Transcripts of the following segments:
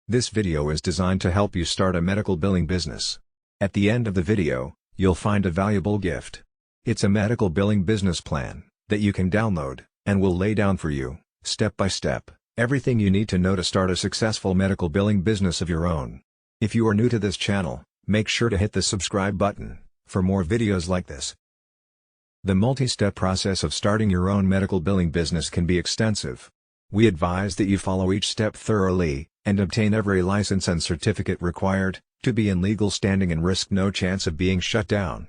This video is designed to help you start a medical billing business. At the end of the video, you'll find a valuable gift. It's a medical billing business plan that you can download, and will lay down for you, step by step, everything you need to know to start a successful medical billing business of your own. If you are new to this channel, make sure to hit the subscribe button for more videos like this. The multi-step process of starting your own medical billing business can be extensive. We advise that you follow each step thoroughly, and obtain every license and certificate required, to be in legal standing and risk no chance of being shut down.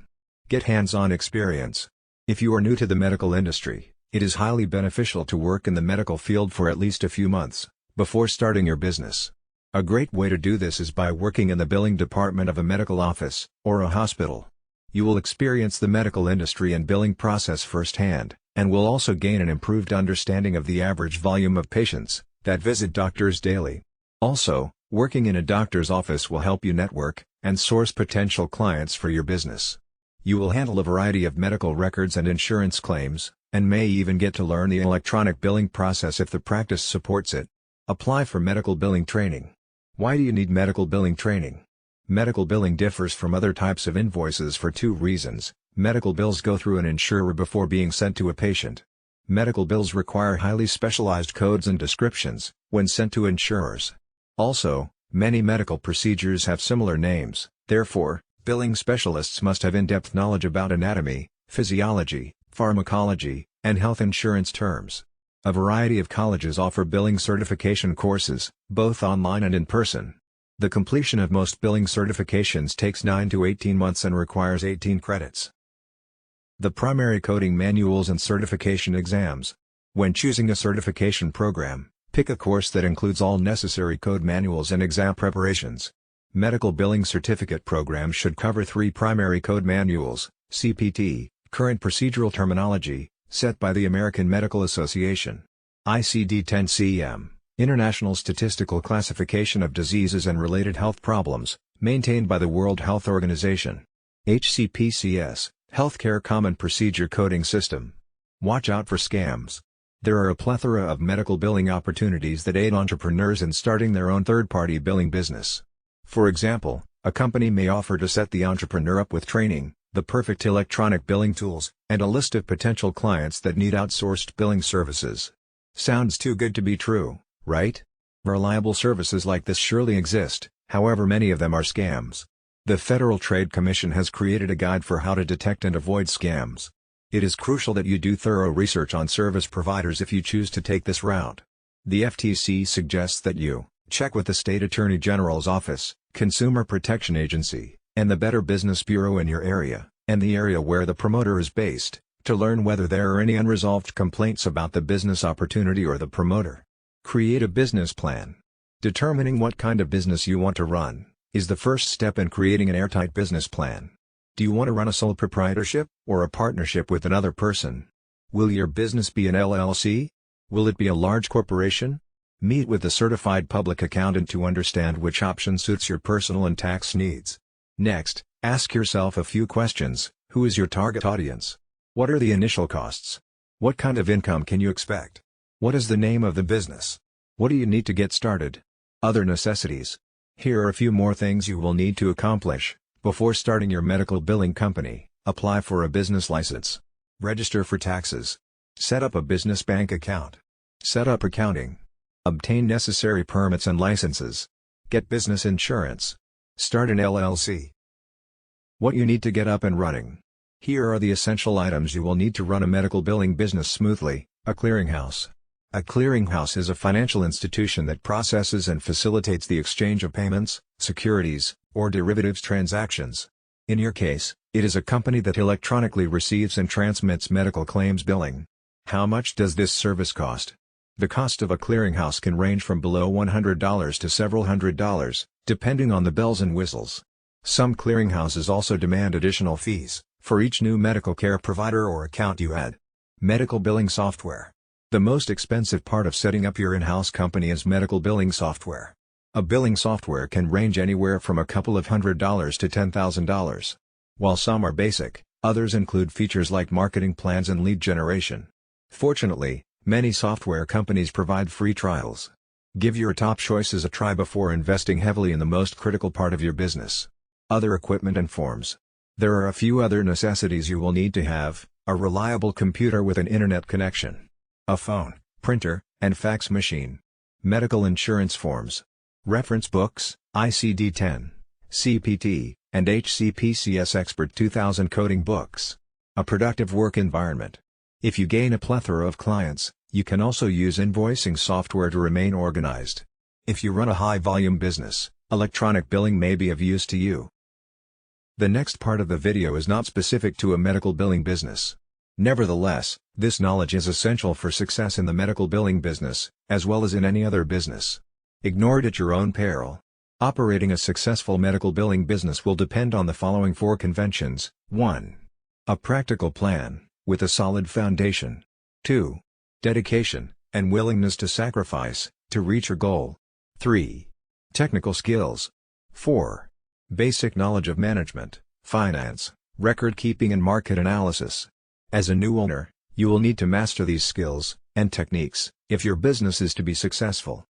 Get hands-on experience. If you are new to the medical industry, it is highly beneficial to work in the medical field for at least a few months, before starting your business. A great way to do this is by working in the billing department of a medical office, or a hospital. You will experience the medical industry and billing process firsthand, and will also gain an improved understanding of the average volume of patients that visit doctors daily. Also, working in a doctor's office will help you network and source potential clients for your business. You will handle a variety of medical records and insurance claims, and may even get to learn the electronic billing process if the practice supports it. Apply for medical billing training. Why do you need medical billing training? Medical billing differs from other types of invoices for two reasons. Medical bills go through an insurer before being sent to a patient. Medical bills require highly specialized codes and descriptions when sent to insurers. Also, many medical procedures have similar names, therefore, billing specialists must have in-depth knowledge about anatomy, physiology, pharmacology, and health insurance terms. A variety of colleges offer billing certification courses, both online and in person. The completion of most billing certifications takes 9 to 18 months and requires 18 credits. The primary coding manuals and certification exams. When choosing a certification program, pick a course that includes all necessary code manuals and exam preparations. Medical billing certificate programs should cover 3 primary code manuals: CPT, current procedural terminology, set by the American Medical Association; ICD-10-CM, International Statistical Classification of Diseases and Related Health Problems, maintained by the World Health Organization; HCPCS, Healthcare Common Procedure Coding System. Watch out for scams. There are a plethora of medical billing opportunities that aid entrepreneurs in starting their own third-party billing business. For example, a company may offer to set the entrepreneur up with training, the perfect electronic billing tools, and a list of potential clients that need outsourced billing services. Sounds too good to be true, right? Reliable services like this surely exist, however many of them are scams. The Federal Trade Commission has created a guide for how to detect and avoid scams. It is crucial that you do thorough research on service providers if you choose to take this route. The FTC suggests that you check with the State Attorney General's Office, Consumer Protection Agency, and the Better Business Bureau in your area, and the area where the promoter is based, to learn whether there are any unresolved complaints about the business opportunity or the promoter. Create a business plan. Determining what kind of business you want to run is the first step in creating an airtight business plan. Do you want to run a sole proprietorship, or a partnership with another person? Will your business be an LLC? Will it be a large corporation? Meet with a certified public accountant to understand which option suits your personal and tax needs. Next, ask yourself a few questions. Who is your target audience? What are the initial costs? What kind of income can you expect? What is the name of the business? What do you need to get started? Other necessities. Here are a few more things you will need to accomplish before starting your medical billing company. Apply for a business license. Register for taxes. Set up a business bank account. Set up accounting. Obtain necessary permits and licenses. Get business insurance. Start an LLC. What you need to get up and running. Here are the essential items you will need to run a medical billing business smoothly. A clearinghouse. A clearinghouse is a financial institution that processes and facilitates the exchange of payments, securities, or derivatives transactions. In your case, it is a company that electronically receives and transmits medical claims billing. How much does this service cost? The cost of a clearinghouse can range from below $100 to several $100s, depending on the bells and whistles. Some clearinghouses also demand additional fees for each new medical care provider or account you add. Medical billing software. The most expensive part of setting up your in-house company is medical billing software. A billing software can range anywhere from a couple of $100s to $10,000. While some are basic, others include features like marketing plans and lead generation. Fortunately, many software companies provide free trials. Give your top choices a try before investing heavily in the most critical part of your business. Other equipment and forms. There are a few other necessities you will need to have: a reliable computer with an internet connection, a phone, printer, and fax machine, medical insurance forms, reference books, ICD-10, CPT, and HCPCS Expert 2000 coding books, a productive work environment. If you gain a plethora of clients, you can also use invoicing software to remain organized. If you run a high-volume business, electronic billing may be of use to you. The next part of the video is not specific to a medical billing business. Nevertheless, this knowledge is essential for success in the medical billing business, as well as in any other business. Ignore it at your own peril. Operating a successful medical billing business will depend on the following 4 conventions. 1. A practical plan, with a solid foundation. 2. Dedication, and willingness to sacrifice, to reach your goal. 3. Technical skills. 4. Basic knowledge of management, finance, record keeping and market analysis. As a new owner, you will need to master these skills and techniques if your business is to be successful.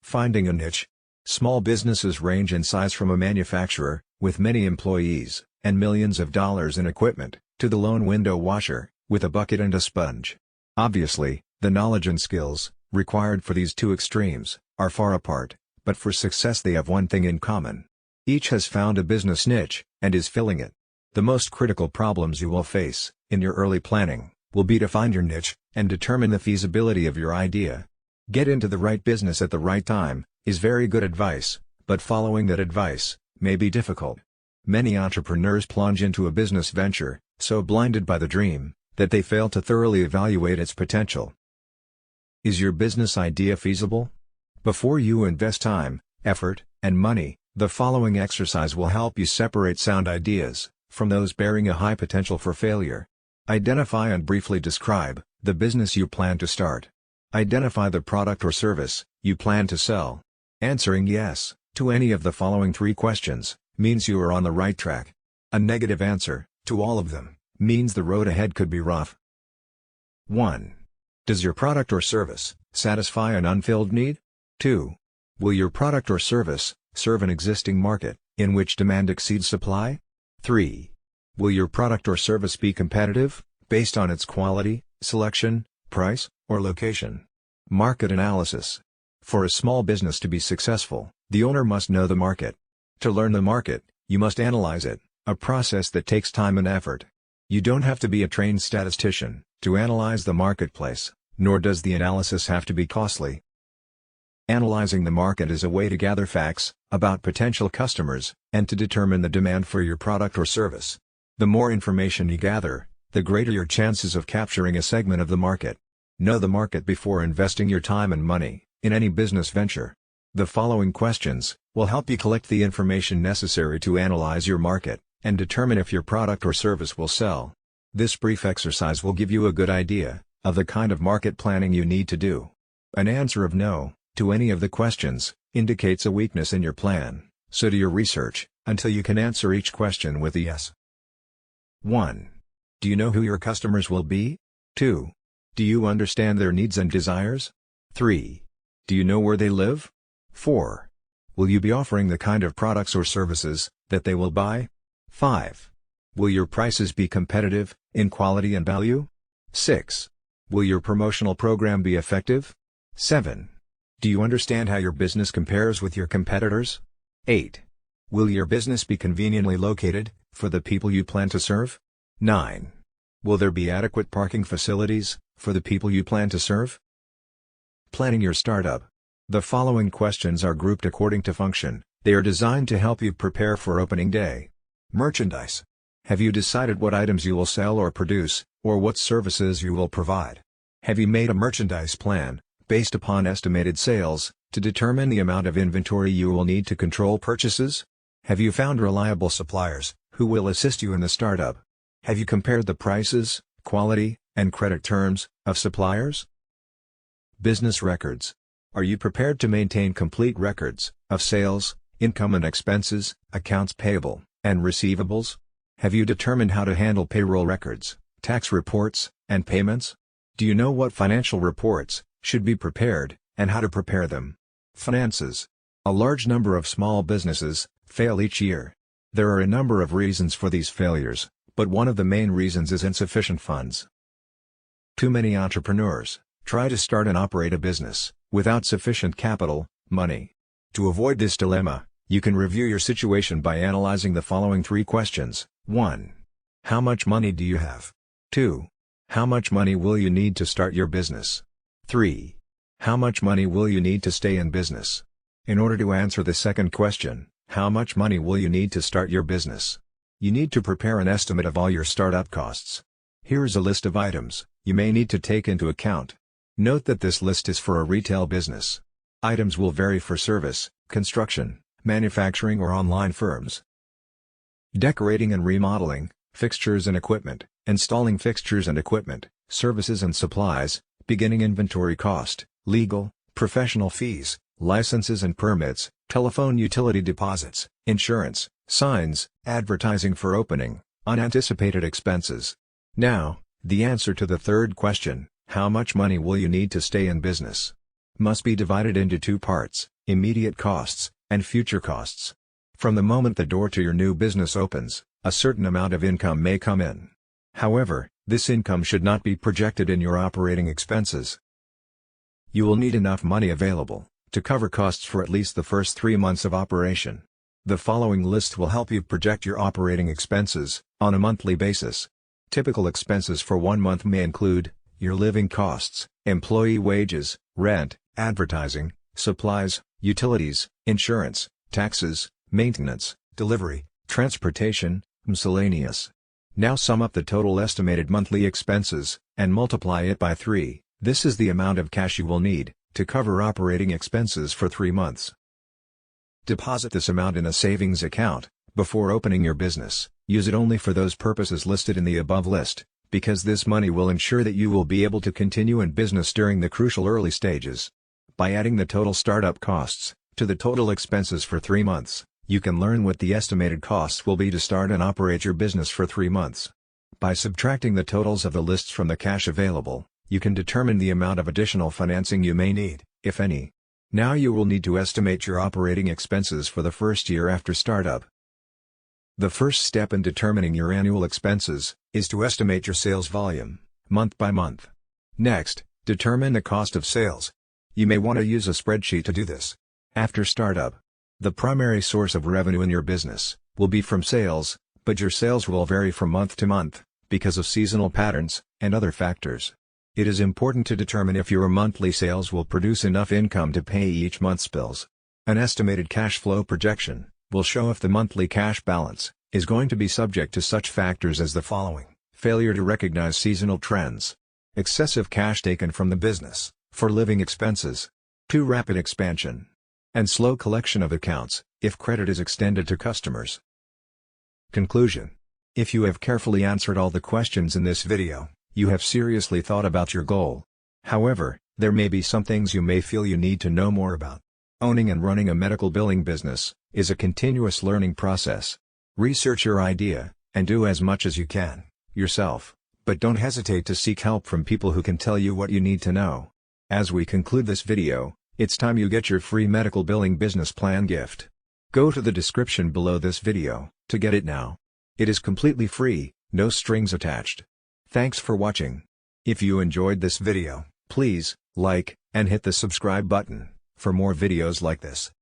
Finding a niche. Small businesses range in size from a manufacturer, with many employees, and millions of dollars in equipment, to the lone window washer, with a bucket and a sponge. Obviously, the knowledge and skills required for these two extremes are far apart, but for success they have one thing in common. Each has found a business niche, and is filling it. The most critical problems you will face, in your early planning, will be to find your niche, and determine the feasibility of your idea. Get into the right business at the right time, is very good advice, but following that advice may be difficult. Many entrepreneurs plunge into a business venture, so blinded by the dream, that they fail to thoroughly evaluate its potential. Is your business idea feasible? Before you invest time, effort, and money, the following exercise will help you separate sound ideas from those bearing a high potential for failure. Identify and briefly describe the business you plan to start. Identify the product or service you plan to sell. Answering yes to any of the following 3 questions means you are on the right track. A negative answer to all of them means the road ahead could be rough. 1. Does your product or service satisfy an unfilled need? 2. Will your product or service serve an existing market in which demand exceeds supply? 3. Will your product or service be competitive based on its quality, selection, price, or location? Market analysis. For a small business to be successful, the owner must know the market. To learn the market, you must analyze it, a process that takes time and effort. You don't have to be a trained statistician to analyze the marketplace, nor does the analysis have to be costly. Analyzing the market is a way to gather facts about potential customers, and to determine the demand for your product or service. The more information you gather, the greater your chances of capturing a segment of the market. Know the market before investing your time and money in any business venture. The following questions will help you collect the information necessary to analyze your market and determine if your product or service will sell. This brief exercise will give you a good idea of the kind of market planning you need to do. An answer of no to any of the questions indicates a weakness in your plan, so do your research until you can answer each question with a yes. 1. Do you know who your customers will be? 2. Do you understand their needs and desires? 3. Do you know where they live? 4. Will you be offering the kind of products or services that they will buy? 5. Will your prices be competitive in quality and value? 6. Will your promotional program be effective? 7. Do you understand how your business compares with your competitors? 8. Will your business be conveniently located for the people you plan to serve? 9. Will there be adequate parking facilities for the people you plan to serve? Planning your startup. The following questions are grouped according to function. They are designed to help you prepare for opening day. Merchandise. Have you decided what items you will sell or produce, or what services you will provide? Have you made a merchandise plan, based upon estimated sales, to determine the amount of inventory you will need to control purchases? Have you found reliable suppliers, who will assist you in the startup? Have you compared the prices, quality, and credit terms of suppliers? Business records. Are you prepared to maintain complete records of sales, income and expenses, accounts payable, and receivables? Have you determined how to handle payroll records, tax reports, and payments? Do you know what financial reports should be prepared and how to prepare them. Finances. A large number of small businesses fail each year. There are a number of reasons for these failures, but one of the main reasons is insufficient funds. Too many entrepreneurs try to start and operate a business without sufficient capital, money. To avoid this dilemma, you can review your situation by analyzing the following 3 questions. 1. How much money do you have? 2. How much money will you need to start your business? 3. How much money will you need to stay in business? In order to answer the second question, how much money will you need to start your business? You need to prepare an estimate of all your startup costs. Here is a list of items you may need to take into account. Note that this list is for a retail business. Items will vary for service, construction, manufacturing or online firms. Decorating and remodeling, fixtures and equipment, installing fixtures and equipment, services and supplies, beginning inventory cost, legal, professional fees, licenses and permits, telephone utility deposits, insurance, signs, advertising for opening, unanticipated expenses. Now, the answer to the third question, how much money will you need to stay in business? Must be divided into 2 parts, immediate costs, and future costs. From the moment the door to your new business opens, a certain amount of income may come in. However, this income should not be projected in your operating expenses. You will need enough money available to cover costs for at least the first 3 months of operation. The following list will help you project your operating expenses on a monthly basis. Typical expenses for 1 month may include your living costs, employee wages, rent, advertising, supplies, utilities, insurance, taxes, maintenance, delivery, transportation, miscellaneous. Now sum up the total estimated monthly expenses and multiply it by 3. This is the amount of cash you will need to cover operating expenses for 3 months. Deposit this amount in a savings account before opening your business. Use it only for those purposes listed in the above list, because this money will ensure that you will be able to continue in business during the crucial early stages. By adding the total startup costs to the total expenses for 3 months, you can learn what the estimated costs will be to start and operate your business for 3 months. By subtracting the totals of the lists from the cash available, you can determine the amount of additional financing you may need, if any. Now you will need to estimate your operating expenses for the first year after startup. The first step in determining your annual expenses is to estimate your sales volume, month by month. Next, determine the cost of sales. You may want to use a spreadsheet to do this. After startup, the primary source of revenue in your business will be from sales, but your sales will vary from month to month because of seasonal patterns and other factors. It is important to determine if your monthly sales will produce enough income to pay each month's bills. An estimated cash flow projection will show if the monthly cash balance is going to be subject to such factors as the following: failure to recognize seasonal trends, excessive cash taken from the business for living expenses, too rapid expansion, and slow collection of accounts if credit is extended to customers. Conclusion: if you have carefully answered all the questions in this video, you have seriously thought about your goal. However, there may be some things you may feel you need to know more about. Owning and running a medical billing business is a continuous learning process. Research your idea, and do as much as you can, yourself, but don't hesitate to seek help from people who can tell you what you need to know. As we conclude this video, it's time you get your free medical billing business plan gift. Go to the description below this video to get it now. It is completely free, no strings attached. Thanks for watching. If you enjoyed this video, please like and hit the subscribe button for more videos like this.